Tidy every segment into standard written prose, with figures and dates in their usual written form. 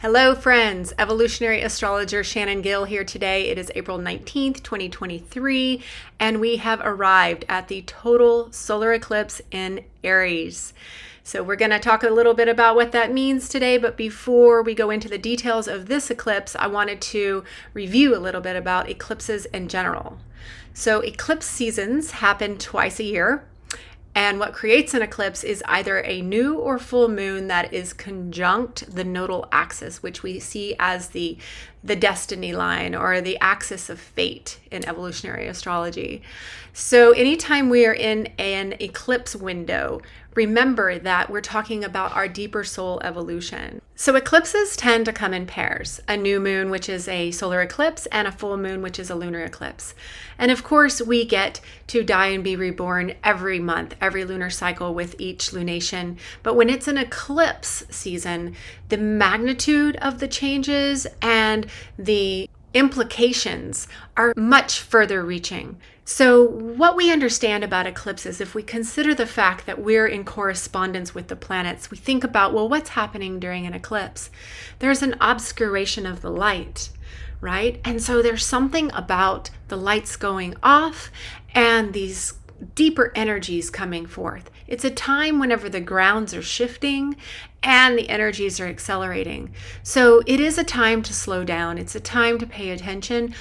Hello friends, Evolutionary Astrologer Shannon Gill here today. It is April 19th, 2023, and we have arrived at the total solar eclipse in Aries. So we're going to talk a little bit about what that means today, but before we go into the details of this eclipse, I wanted to review a little bit about eclipses in general. So eclipse seasons happen twice a year. And what creates an eclipse is either a new or full moon that is conjunct the nodal axis, which we see as the destiny line or the axis of fate in evolutionary astrology. So anytime we are in an eclipse window, remember that we're talking about our deeper soul evolution. So eclipses tend to come in pairs, a new moon, which is a solar eclipse, and a full moon, which is a lunar eclipse. And of course, we get to die and be reborn every month, every lunar cycle with each lunation. But when it's an eclipse season, the magnitude of the changes and the implications are much further reaching. So what we understand about eclipses, if we consider the fact that we're in correspondence with the planets, we think about, well, what's happening during an eclipse? There's an obscuration of the light, right? And so there's something about the lights going off and these deeper energies coming forth. It's a time whenever the grounds are shifting and the energies are accelerating. So it is a time to slow down. It's a time to pay attention.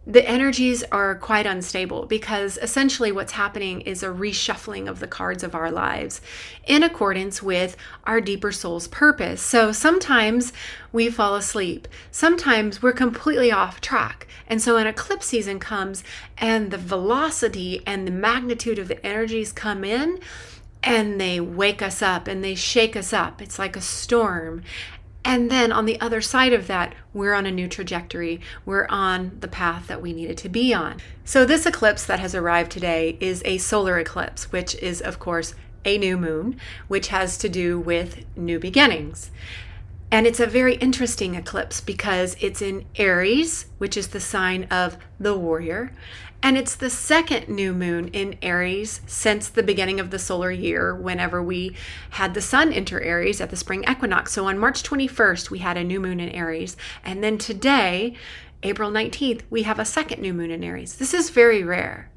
The energies are quite unstable because essentially what's happening is a reshuffling of the cards of our lives in accordance with our deeper soul's purpose. So sometimes we fall asleep. Sometimes we're completely off track. And so an eclipse season comes and the velocity and the magnitude of the energies come in and they wake us up and they shake us up. It's like a storm. And then on the other side of that, we're on a new trajectory. We're on the path that we needed to be on. So this eclipse that has arrived today is a solar eclipse, which is, of course, a new moon, which has to do with new beginnings. And it's a very interesting eclipse because it's in Aries, which is the sign of the warrior. And it's the second new moon in Aries since the beginning of the solar year, whenever we had the sun enter Aries at the Spring Equinox. So on March 21st, we had a new moon in Aries. And then today, April 19th, we have a second new moon in Aries. This is very rare.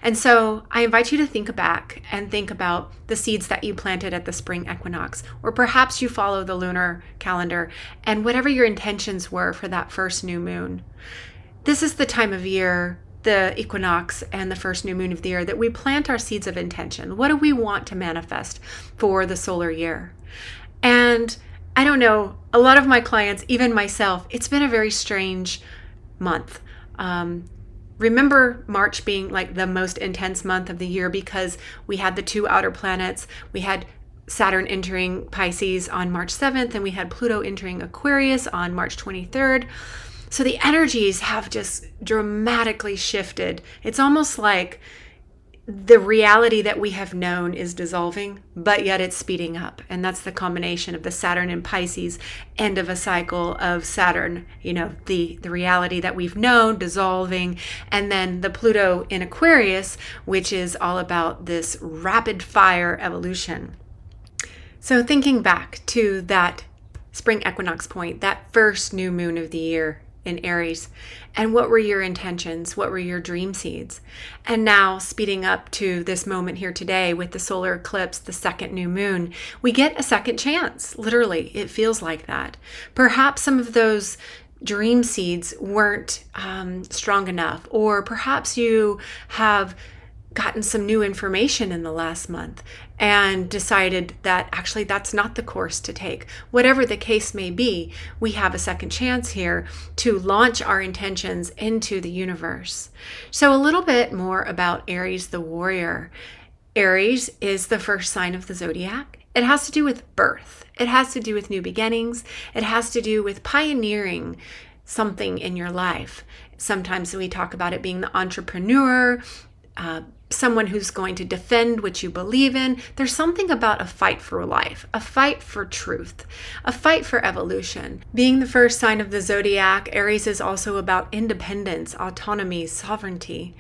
And so I invite you to think back and think about the seeds that you planted at the Spring Equinox, or perhaps you follow the lunar calendar and whatever your intentions were for that first new moon. This is the time of year, the equinox and the first new moon of the year, that we plant our seeds of intention. What do we want to manifest for the solar year? And I don't know, a lot of my clients, even myself, it's been a very strange month. Remember March being like the most intense month of the year because we had the two outer planets. We had Saturn entering Pisces on March 7th, and we had Pluto entering Aquarius on March 23rd. So the energies have just dramatically shifted. It's almost like the reality that we have known is dissolving, but yet it's speeding up. And that's the combination of the Saturn and Pisces end of a cycle of Saturn, the reality that we've known dissolving, and then the Pluto in Aquarius, which is all about this rapid fire evolution. So thinking back to that Spring Equinox point, that first new moon of the year in Aries, and what were your intentions? What were your dream seeds? And now speeding up to this moment here today with the solar eclipse, the second new moon, we get a second chance. Literally, it feels like that. Perhaps some of those dream seeds weren't strong enough, or perhaps you have gotten some new information in the last month and decided that actually that's not the course to take. Whatever the case may be, we have a second chance here to launch our intentions into the universe. So a little bit more about Aries the warrior. Aries is the first sign of the zodiac. It has to do with birth. It has to do with new beginnings. It has to do with pioneering something in your life. Sometimes we talk about it being the entrepreneur, someone who's going to defend what you believe in. There's something about a fight for life, a fight for truth, a fight for evolution. Being the first sign of the zodiac, Aries is also about independence, autonomy, sovereignty.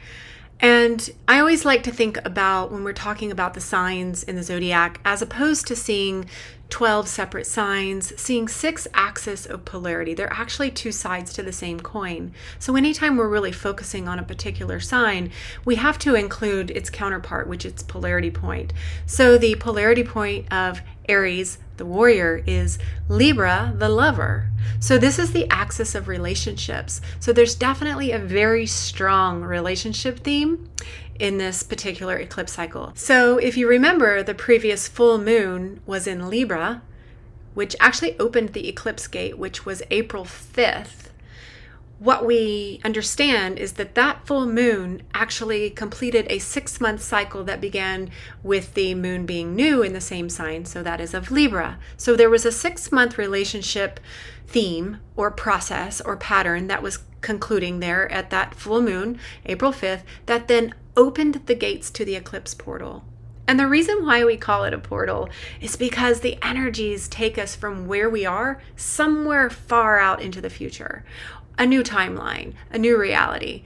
And I always like to think about when we're talking about the signs in the zodiac, as opposed to seeing 12 separate signs, seeing 6 axes of polarity. They're actually 2 sides to the same coin. So anytime we're really focusing on a particular sign, we have to include its counterpart, which is its polarity point. So the polarity point of Aries, the warrior, is Libra, the lover. So this is the axis of relationships. So there's definitely a very strong relationship theme in this particular eclipse cycle. So if you remember, the previous full moon was in Libra, which actually opened the eclipse gate, which was April 5th. What we understand is that that full moon actually completed a 6-month cycle that began with the moon being new in the same sign, so that is of Libra. So there was a 6-month relationship theme or process or pattern that was concluding there at that full moon, April 5th, that then opened the gates to the eclipse portal. And the reason why we call it a portal is because the energies take us from where we are somewhere far out into the future. A new timeline, a new reality.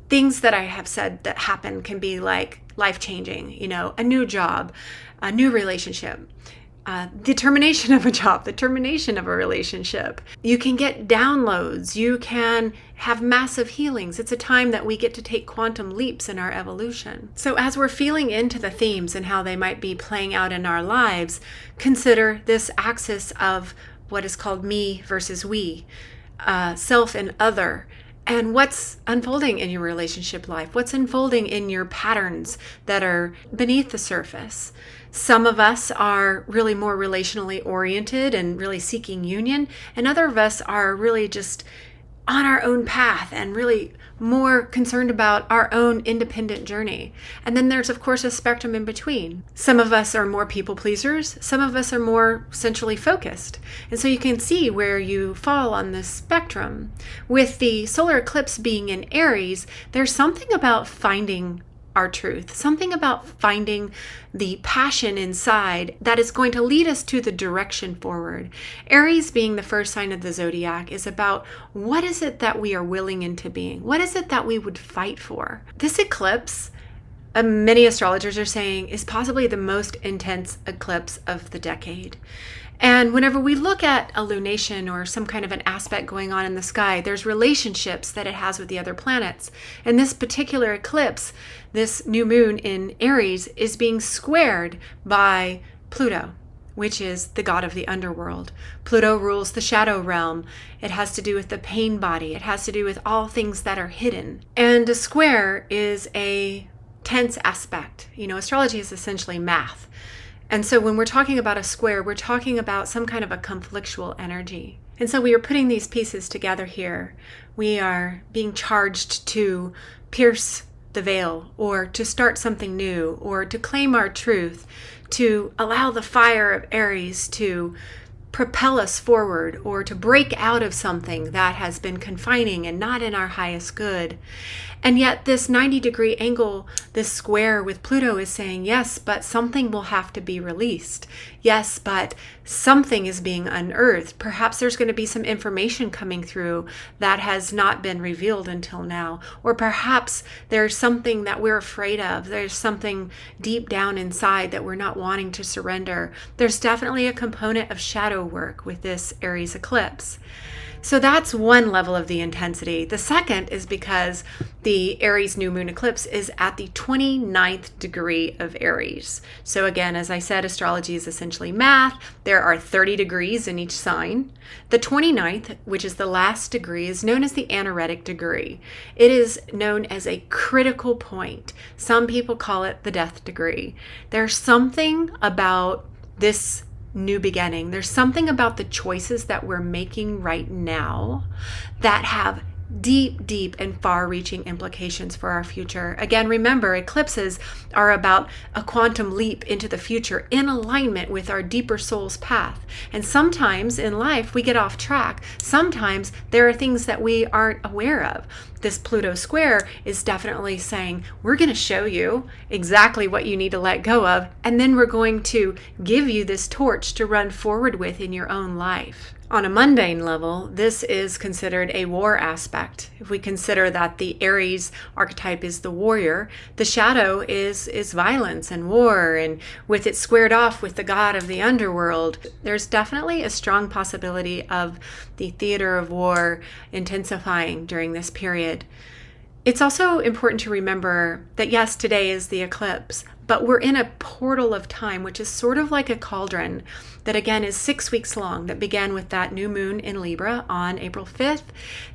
Things that I have said that happen can be like life-changing, a new job, a new relationship, the termination of a job, the termination of a relationship. You can get downloads. You can have massive healings. It's a time that we get to take quantum leaps in our evolution. So as we're feeling into the themes and how they might be playing out in our lives, consider this axis of what is called me versus we. Self and other, and what's unfolding in your relationship life, what's unfolding in your patterns that are beneath the surface. Some of us are really more relationally oriented and really seeking union, and other of us are really just on our own path and really more concerned about our own independent journey. And then there's, of course, a spectrum in between. Some of us are more people pleasers. Some of us are more centrally focused. And so you can see where you fall on this spectrum. With the solar eclipse being in Aries, there's something about finding our truth, something about finding the passion inside that is going to lead us to the direction forward. Aries, being the first sign of the zodiac, is about what is it that we are willing into being? What is it that we would fight for? This eclipse, many astrologers are saying, is possibly the most intense eclipse of the decade. And whenever we look at a lunation or some kind of an aspect going on in the sky, there's relationships that it has with the other planets. And this particular eclipse, this new moon in Aries, is being squared by Pluto, which is the god of the underworld. Pluto rules the shadow realm. It has to do with the pain body. It has to do with all things that are hidden. And a square is a tense aspect. Astrology is essentially math. And so when we're talking about a square, we're talking about some kind of a conflictual energy. And so we are putting these pieces together here. We are being charged to pierce the veil, or to start something new, or to claim our truth, to allow the fire of Aries to propel us forward, or to break out of something that has been confining and not in our highest good. And yet this 90-degree angle, this square with Pluto, is saying, yes, but something will have to be released. Yes, but something is being unearthed. Perhaps there's going to be some information coming through that has not been revealed until now. Or perhaps there's something that we're afraid of. There's something deep down inside that we're not wanting to surrender. There's definitely a component of shadow work with this Aries eclipse. So that's one level of the intensity. The second is because the Aries new moon eclipse is at the 29th degree of Aries. So again, as I said, astrology is essentially math. There are 30 degrees in each sign. The 29th, which is the last degree, is known as the anaretic degree. It is known as a critical point. Some people call it the death degree. There's something about this new beginning. There's something about the choices that we're making right now that have deep and far-reaching implications for our future. Again, remember, eclipses are about a quantum leap into the future in alignment with our deeper soul's path. And sometimes in life we get off track. Sometimes there are things that we aren't aware of. This Pluto square is definitely saying, we're going to show you exactly what you need to let go of, and then we're going to give you this torch to run forward with in your own life. On a mundane level, this is considered a war aspect. If we consider that the Aries archetype is the warrior, the shadow is violence and war, and with it squared off with the god of the underworld, there's definitely a strong possibility of the theater of war intensifying during this period. It's also important to remember that yes, today is the eclipse, but we're in a portal of time, which is sort of like a cauldron that again is 6 weeks long, that began with that new moon in Libra on April 5th.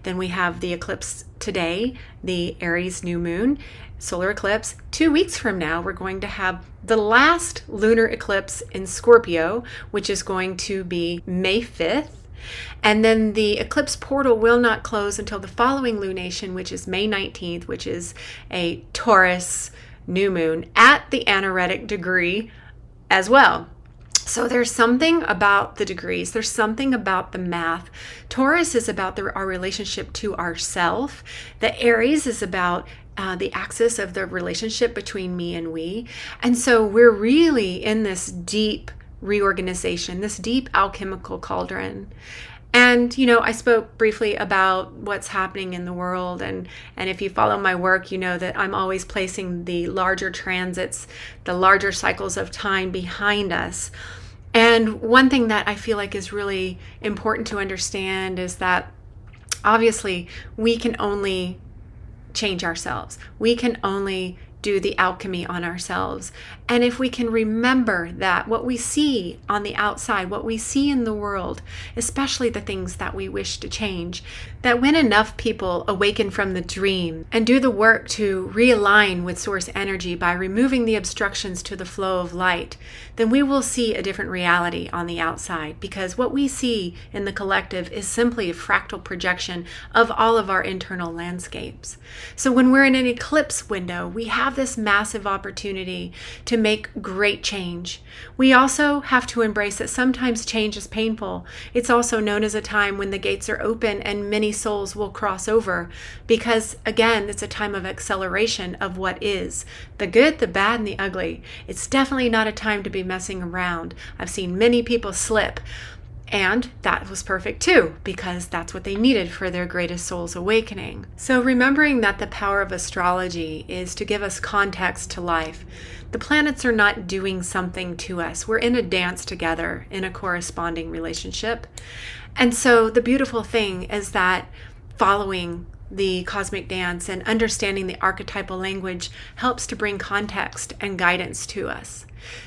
Then we have the eclipse today, the Aries new moon, solar eclipse. 2 weeks from now, we're going to have the last lunar eclipse in Scorpio, which is going to be May 5th. And then the eclipse portal will not close until the following lunation, which is May 19th, which is a Taurus new moon at the anaretic degree as well. So there's something about the degrees. There's something about the math. Taurus is about our relationship to ourself. The Aries is about the axis of the relationship between me and we. And so we're really in this deep reorganization, this deep alchemical cauldron. And, I spoke briefly about what's happening in the world. And if you follow my work, you know that I'm always placing the larger transits, the larger cycles of time behind us. And one thing that I feel like is really important to understand is that obviously we can only change ourselves. We can only do the alchemy on ourselves. And if we can remember that what we see on the outside, what we see in the world, especially the things that we wish to change, that when enough people awaken from the dream and do the work to realign with source energy by removing the obstructions to the flow of light, then we will see a different reality on the outside, because what we see in the collective is simply a fractal projection of all of our internal landscapes. So when we're in an eclipse window, we have this massive opportunity to make great change. We also have to embrace that sometimes change is painful. It's also known as a time when the gates are open and many souls will cross over, because again, it's a time of acceleration of what is, the good, the bad, and the ugly. It's definitely not a time to be messing around. I've seen many people slip. And that was perfect too, because that's what they needed for their greatest soul's awakening. So remembering that the power of astrology is to give us context to life. The planets are not doing something to us. We're in a dance together in a corresponding relationship. And so the beautiful thing is that following the cosmic dance and understanding the archetypal language helps to bring context and guidance to us.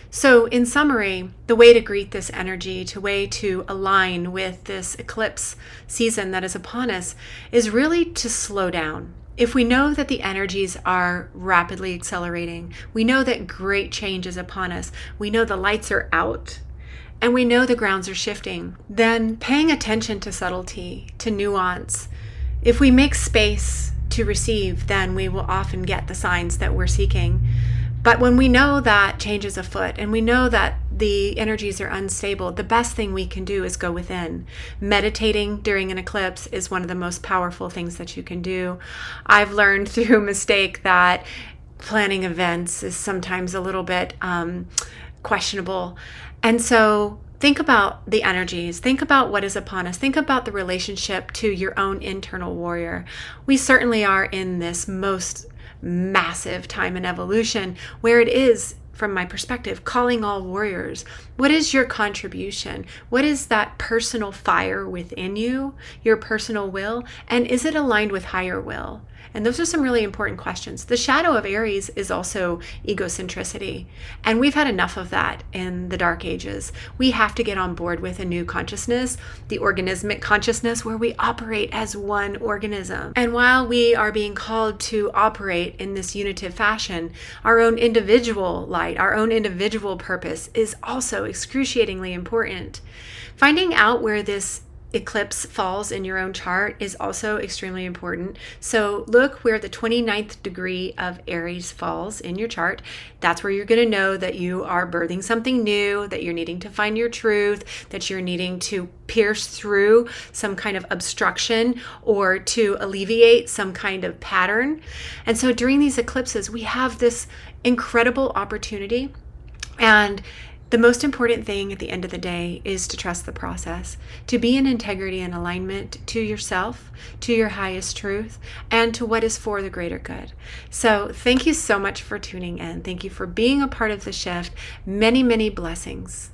So in summary, the way to greet this energy, the way to align with this eclipse season that is upon us, is really to slow down. If we know that the energies are rapidly accelerating, we know that great change is upon us, we know the lights are out, and we know the grounds are shifting, then paying attention to subtlety, to nuance, if we make space to receive, then we will often get the signs that we're seeking. But when we know that change is afoot and we know that the energies are unstable, the best thing we can do is go within. Meditating during an eclipse is one of the most powerful things that you can do. I've learned through mistake that planning events is sometimes a little bit questionable. And so think about the energies, think about what is upon us, think about the relationship to your own internal warrior. We certainly are in this most massive time in evolution where it is, from my perspective, calling all warriors. What is your contribution? What is that personal fire within you, your personal will? And is it aligned with higher will? And those are some really important questions. The shadow of Aries is also egocentricity. And we've had enough of that in the dark ages. We have to get on board with a new consciousness, the organismic consciousness, where we operate as one organism. And while we are being called to operate in this unitive fashion, our own individual light, our own individual purpose is also excruciatingly important. Finding out where this eclipse falls in your own chart is also extremely important. So look where the 29th degree of Aries falls in your chart. That's where you're going to know that you are birthing something new, that you're needing to find your truth, that you're needing to pierce through some kind of obstruction or to alleviate some kind of pattern. And so during these eclipses, we have this incredible opportunity. And The most important thing at the end of the day is to trust the process, to be in integrity and alignment to yourself, to your highest truth, and to what is for the greater good. So thank you so much for tuning in. Thank you for being a part of the shift. Many, many blessings.